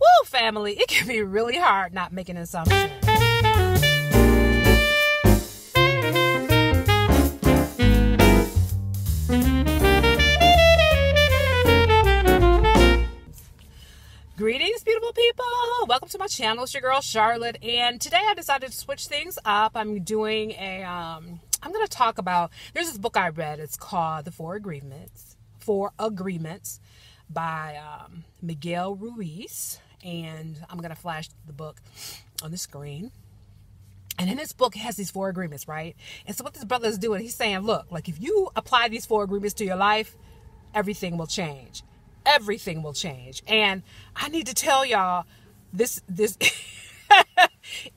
Woo, family, it can be really hard not making assumptions. Greetings, beautiful people. Welcome to my channel. It's your girl, Charlotte. And today I decided to switch things up. I'm doing I'm going to talk about, there's this book I read. It's called The Four Agreements by Miguel Ruiz. And I'm going to flash the book on the screen. And in this book, it has these four agreements, right? And so what this brother is doing, he's saying, look, like if you apply these four agreements to your life, everything will change. Everything will change. And I need to tell y'all this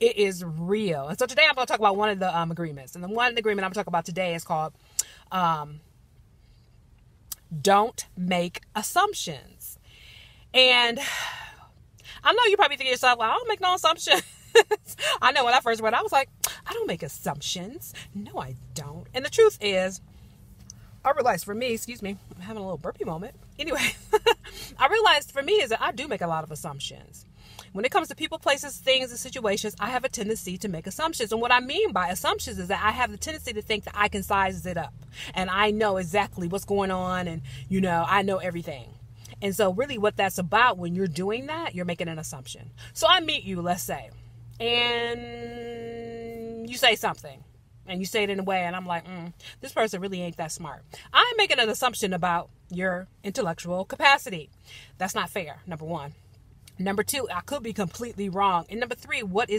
it is real. And so today I'm going to talk about one of the agreements. And the one agreement I'm going to talk about today is called don't make assumptions. And I know you probably think to yourself, well, I don't make no assumptions. I know when I first read it, I was like, I don't make assumptions. No, I don't. And the truth is, I realized for me, excuse me, I'm having a little burpy moment. Anyway, I realized for me is that I do make a lot of assumptions. When it comes to people, places, things, and situations, I have a tendency to make assumptions. And what I mean by assumptions is that I have the tendency to think that I can size it up. And I know exactly what's going on. And, I know everything. And so really what that's about when you're doing that, you're making an assumption. So I meet you, let's say, and you say something. And you say it in a way, and I'm like, this person really ain't that smart. I'm making an assumption about your intellectual capacity. That's not fair, number one. Number two, I could be completely wrong. And number three, what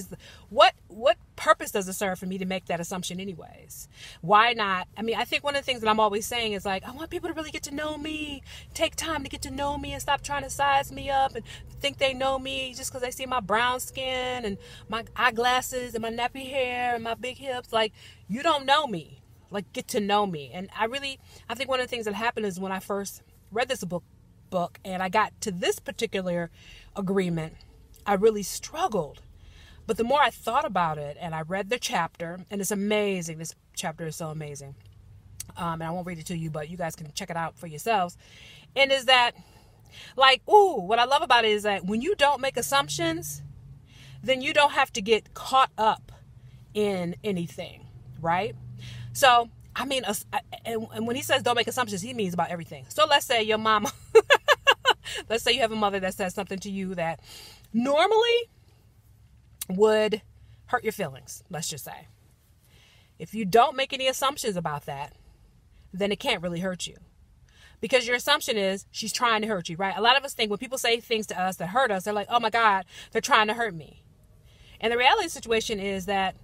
purpose does it serve for me to make that assumption anyways? Why not? I mean, I think one of the things that I'm always saying is like, I want people to really get to know me, take time to get to know me and stop trying to size me up and think they know me just because they see my brown skin and my eyeglasses and my nappy hair and my big hips. Like, you don't know me. Like, get to know me. And I think one of the things that happened is when I first read this book and I got to this particular agreement, I really struggled. But the more I thought about it and I read the chapter, and it's amazing. This chapter is so amazing. And I won't read it to you, but you guys can check it out for yourselves. And is that what I love about it is that when you don't make assumptions, then you don't have to get caught up in anything, right? So, I mean, and when he says don't make assumptions, he means about everything. So let's say your mama, let's say you have a mother that says something to you that normally would hurt your feelings, let's just say. If you don't make any assumptions about that, then it can't really hurt you. Because your assumption is she's trying to hurt you, right? A lot of us think when people say things to us that hurt us, they're like, oh my God, they're trying to hurt me. And the reality of the situation is that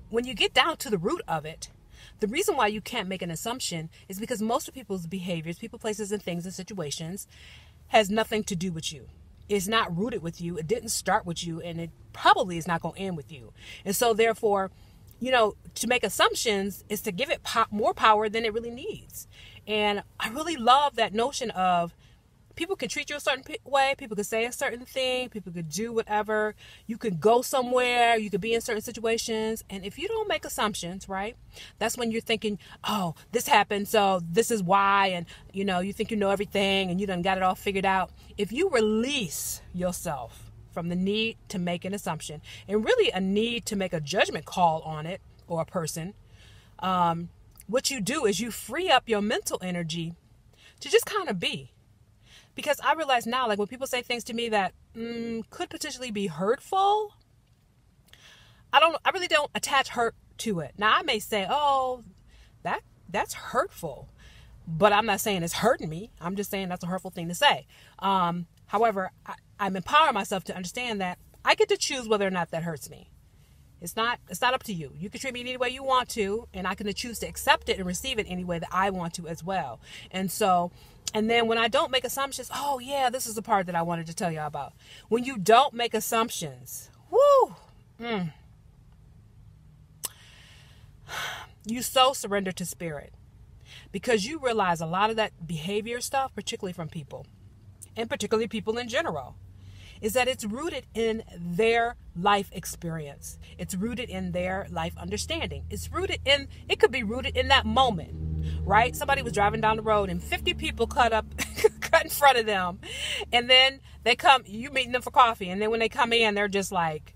when you get down to the root of it, the reason why you can't make an assumption is because most of people's behaviors, people, places, and things and situations has nothing to do with you. It's not rooted with you. It didn't start with you, and it probably is not going to end with you. And so therefore, to make assumptions is to give it more power than it really needs. And I really love that notion of people can treat you a certain way. People can say a certain thing. People could do whatever. You could go somewhere. You could be in certain situations. And if you don't make assumptions, right, that's when you're thinking, oh, this happened, so this is why. And, you think you know everything and you done got it all figured out. If you release yourself from the need to make an assumption and really a need to make a judgment call on it or a person, what you do is you free up your mental energy to just kind of be. Because I realize now, like when people say things to me that could potentially be hurtful, I really don't attach hurt to it. Now I may say, oh, that's hurtful, but I'm not saying it's hurting me. I'm just saying that's a hurtful thing to say. However, I'm empowering myself to understand that I get to choose whether or not that hurts me. It's not up to you. You can treat me any way you want to, and I can choose to accept it and receive it any way that I want to as well. And then when I don't make assumptions, oh yeah, this is the part that I wanted to tell y'all about. When you don't make assumptions, you so surrender to spirit, because you realize a lot of that behavior stuff, particularly from people, and particularly people in general, is that it's rooted in their life experience. It's rooted in their life understanding. It could be rooted in that moment, right? Somebody was driving down the road and 50 people cut in front of them. And then you meeting them for coffee. And then when they come in, they're just like,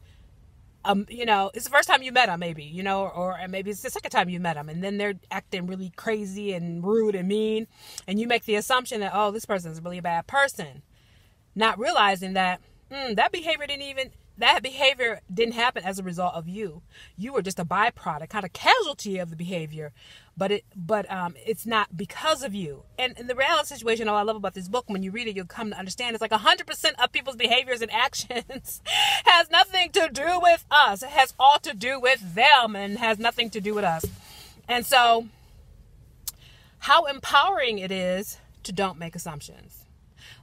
it's the first time you met them, maybe, or maybe it's the second time you met them, and then they're acting really crazy and rude and mean, and you make the assumption that, oh, this person is really a bad person, not realizing that that behavior didn't happen as a result of you. You were just a byproduct, kind of casualty of the behavior, but it's not because of you. And in the reality situation, all I love about this book, when you read it, you'll come to understand it's like 100% of people's behaviors and actions has nothing to do with us. It has all to do with them and has nothing to do with us. And so how empowering it is to don't make assumptions.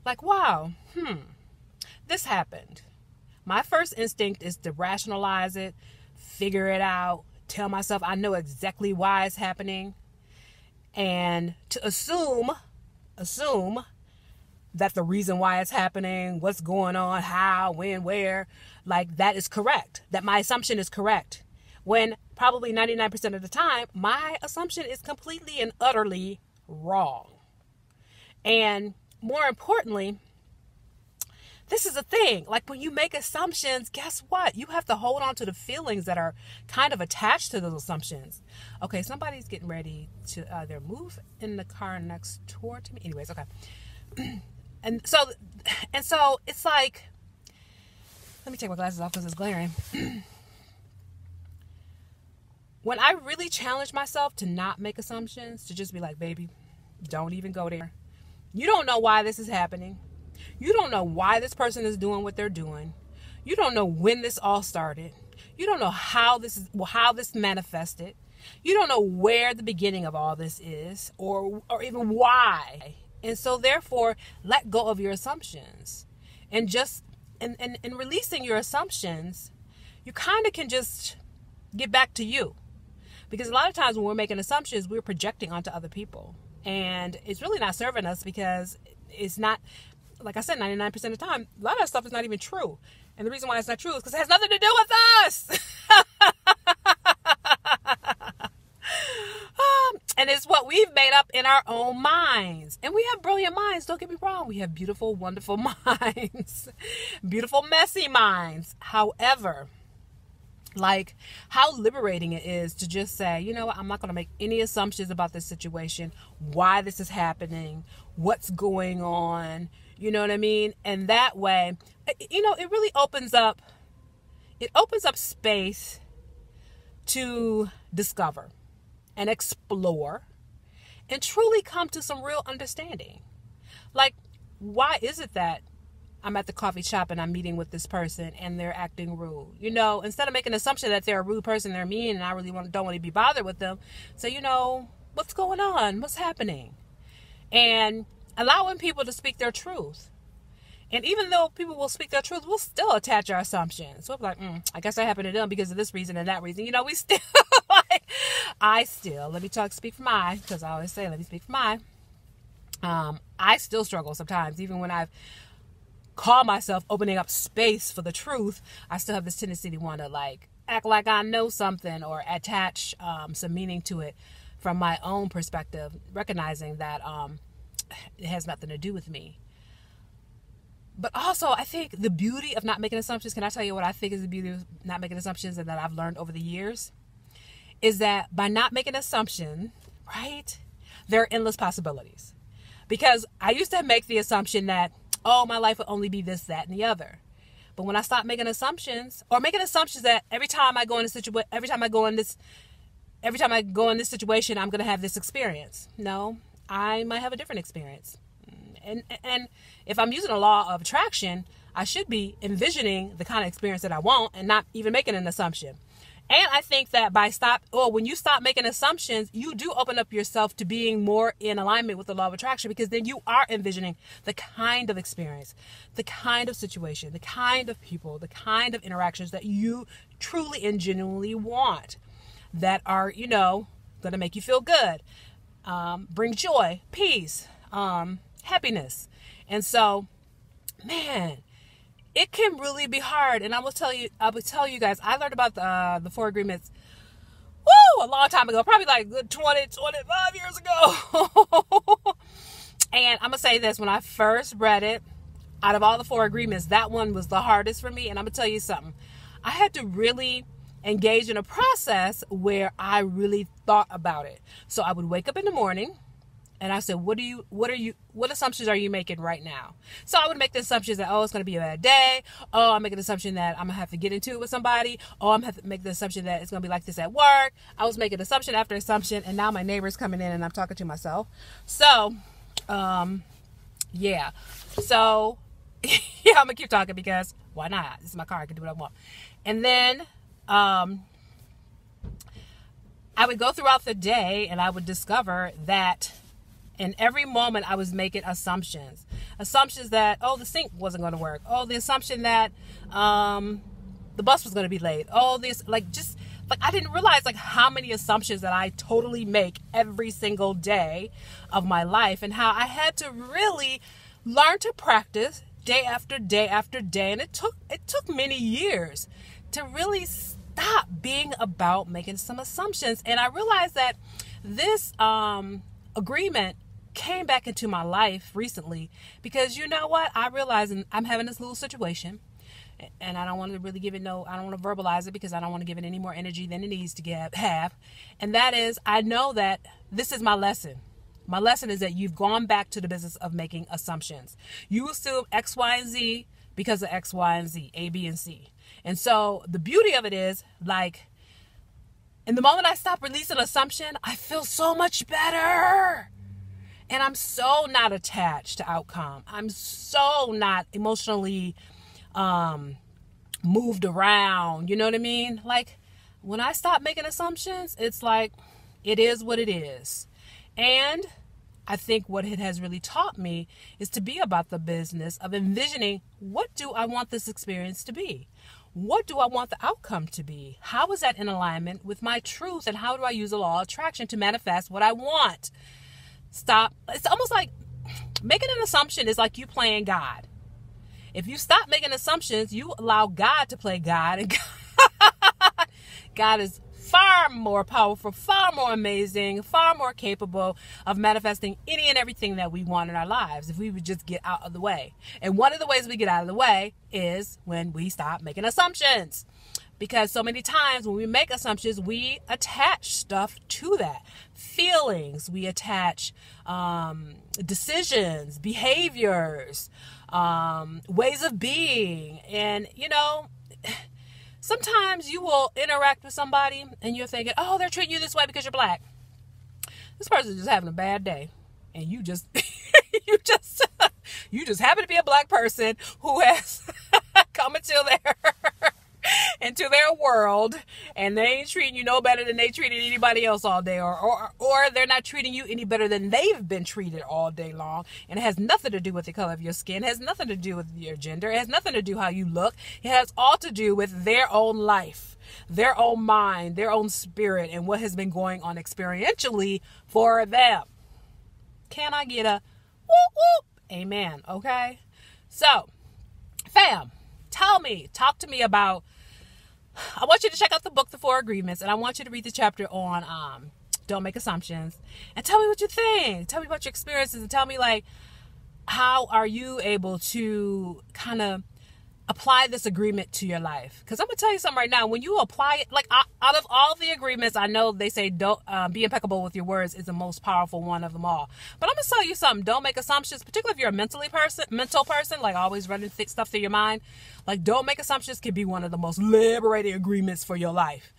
Like, wow, this happened. My first instinct is to rationalize it, figure it out, tell myself I know exactly why it's happening, and to assume that the reason why it's happening, what's going on, how, when, where, like that is correct, that my assumption is correct. When probably 99% of the time, my assumption is completely and utterly wrong. And more importantly, this is a thing. Like when you make assumptions, guess what? You have to hold on to the feelings that are kind of attached to those assumptions. Okay, somebody's getting ready to either move in the car next door to me. Anyways, okay. And so it's like, let me take my glasses off because it's glaring. When I really challenge myself to not make assumptions, to just be like, baby, don't even go there. You don't know why this is happening. You don't know why this person is doing what they're doing. You don't know when this all started. You don't know how this manifested. You don't know where the beginning of all this is or even why. And so therefore, let go of your assumptions. And just in releasing your assumptions, you kind of can just get back to you. Because a lot of times when we're making assumptions, we're projecting onto other people. And it's really not serving us because it's not, like I said, 99% of the time, a lot of that stuff is not even true. And the reason why it's not true is because it has nothing to do with us. And it's what we've made up in our own minds. And we have brilliant minds. Don't get me wrong. We have beautiful, wonderful minds. Beautiful, messy minds. However, like how liberating it is to just say, you know what, I'm not going to make any assumptions about this situation, why this is happening, what's going on, you know what I mean? And that way, it really opens up space to discover and explore and truly come to some real understanding. Like, why is it that I'm at the coffee shop and I'm meeting with this person and they're acting rude? Instead of making an assumption that they're a rude person, they're mean, and I really don't want to be bothered with them. So, what's going on? What's happening? And allowing people to speak their truth. And even though people will speak their truth, we'll still attach our assumptions. So we're like, I guess that happened to them because of this reason and that reason. We still, let me speak for mine, because I always say, let me speak for mine. I still struggle sometimes, even when I've called myself opening up space for the truth. I still have this tendency to want to act like I know something or attach some meaning to it from my own perspective, recognizing that it has nothing to do with me. But also, I think the beauty of not making assumptions, can I tell you what I think is the beauty of not making assumptions and that I've learned over the years? Is that by not making an assumption, right, there are endless possibilities. Because I used to make the assumption that, my life would only be this, that, and the other. But when I stopped making assumptions, or making assumptions that every time I go in this situation, I'm going to have this experience. No, I might have a different experience. And if I'm using a law of attraction, I should be envisioning the kind of experience that I want and not even making an assumption. And I think that when you stop making assumptions, you do open up yourself to being more in alignment with the law of attraction, because then you are envisioning the kind of experience, the kind of situation, the kind of people, the kind of interactions that you truly and genuinely want, that are, going to make you feel good, bring joy, peace, happiness. And so, man, it can really be hard. And I will tell you guys, I learned about the 4 agreements, a long time ago, probably like 25 years ago. And I'm going to say this, when I first read it, out of all the 4 agreements, that one was the hardest for me. And I'm going to tell you something. I had to really engage in a process where I really thought about it. So I would wake up in the morning and I said, what assumptions are you making right now? So I would make the assumptions that, it's going to be a bad day. I'm making the assumption that I'm going to have to get into it with somebody. I'm going to have to make the assumption that it's going to be like this at work. I was making assumption after assumption, and now my neighbor's coming in and I'm talking to myself. So, yeah. So, yeah, I'm going to keep talking because why not? This is my car. I can do what I want. And then, I would go throughout the day and I would discover that in every moment I was making assumptions that, the sink wasn't going to work. The assumption that, the bus was going to be late. I didn't realize how many assumptions that I totally make every single day of my life, and how I had to really learn to practice day after day after day. And it took many years to really stop being about making some assumptions. And I realized that this agreement came back into my life recently, because you know what? I realized I'm having this little situation, and I don't want to really I don't want to verbalize it because I don't want to give it any more energy than it needs to have. And that is, I know that this is my lesson. My lesson is that you've gone back to the business of making assumptions. You assume X, Y, and Z because of X, Y, and Z, A, B, and C. And so the beauty of it is, in the moment I stop releasing assumption, I feel so much better. And I'm so not attached to outcome. I'm so not emotionally moved around. You know what I mean? When I stop making assumptions, it's it is what it is. And I think what it has really taught me is to be about the business of envisioning, what do I want this experience to be? What do I want the outcome to be? How is that in alignment with my truth? And how do I use the law of attraction to manifest what I want? Stop. It's almost like making an assumption is like you playing God. If you stop making assumptions, you allow God to play God, and God is far more powerful, far more amazing, far more capable of manifesting any and everything that we want in our lives if we would just get out of the way. And one of the ways we get out of the way is when we stop making assumptions. Because so many times when we make assumptions, we attach stuff to that. Feelings, we attach decisions, behaviors, ways of being. And, sometimes you will interact with somebody and you're thinking, they're treating you this way because you're black. This person's just having a bad day. And you just, you just happen to be a black person who has come into their world, and they ain't treating you no better than they treated anybody else all day, or they're not treating you any better than they've been treated all day long. And it has nothing to do with the color of your skin. It has nothing to do with your gender. It has nothing to do how you look. It has all to do with their own life, their own mind, their own spirit, and what has been going on experientially for them. Can I get a whoop whoop? Amen. Okay. So, fam, talk to me about, I want you to check out the book, The 4 Agreements, and I want you to read the chapter on don't make assumptions, and tell me what you think. Tell me about your experiences, and tell me how are you able to kind of apply this agreement to your life? Because I'm gonna tell you something right now. When you apply it, out of all the agreements, I know they say don't be impeccable with your words is the most powerful one of them all. But I'm gonna tell you something. Don't make assumptions, particularly if you're a mental person, always running stuff through your mind. Don't make assumptions can be one of the most liberating agreements for your life.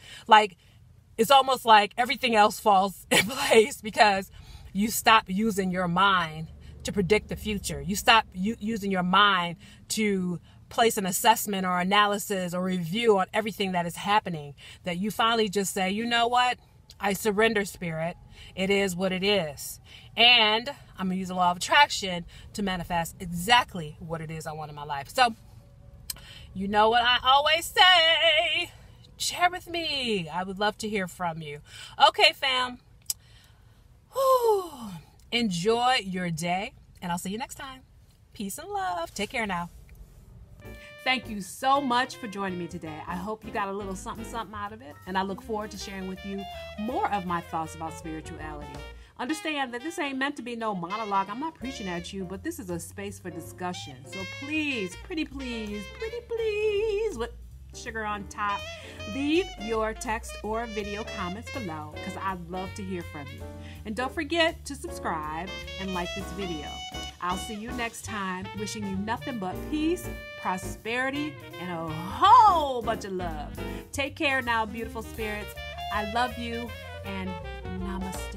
It's almost like everything else falls in place because you stop using your mind to predict the future. You stop using your mind to place an assessment or analysis or review on everything that is happening. That you finally just say, you know what? I surrender, spirit. It is what it is. And I'm going to use the law of attraction to manifest exactly what it is I want in my life. So, you know what I always say? Share with me. I would love to hear from you. Okay, fam. Whew. Enjoy your day, and I'll see you next time. Peace and love. Take care now. Thank you so much for joining me today. I hope you got a little something out of it, and I look forward to sharing with you more of my thoughts about spirituality. Understand that this ain't meant to be no monologue. I'm not preaching at you, but this is a space for discussion. So please, pretty please, with sugar on top, leave your text or video comments below because I'd love to hear from you. And don't forget to subscribe and like this video. I'll see you next time, wishing you nothing but peace, prosperity, and a whole bunch of love. Take care now, beautiful spirits. I love you, and namaste.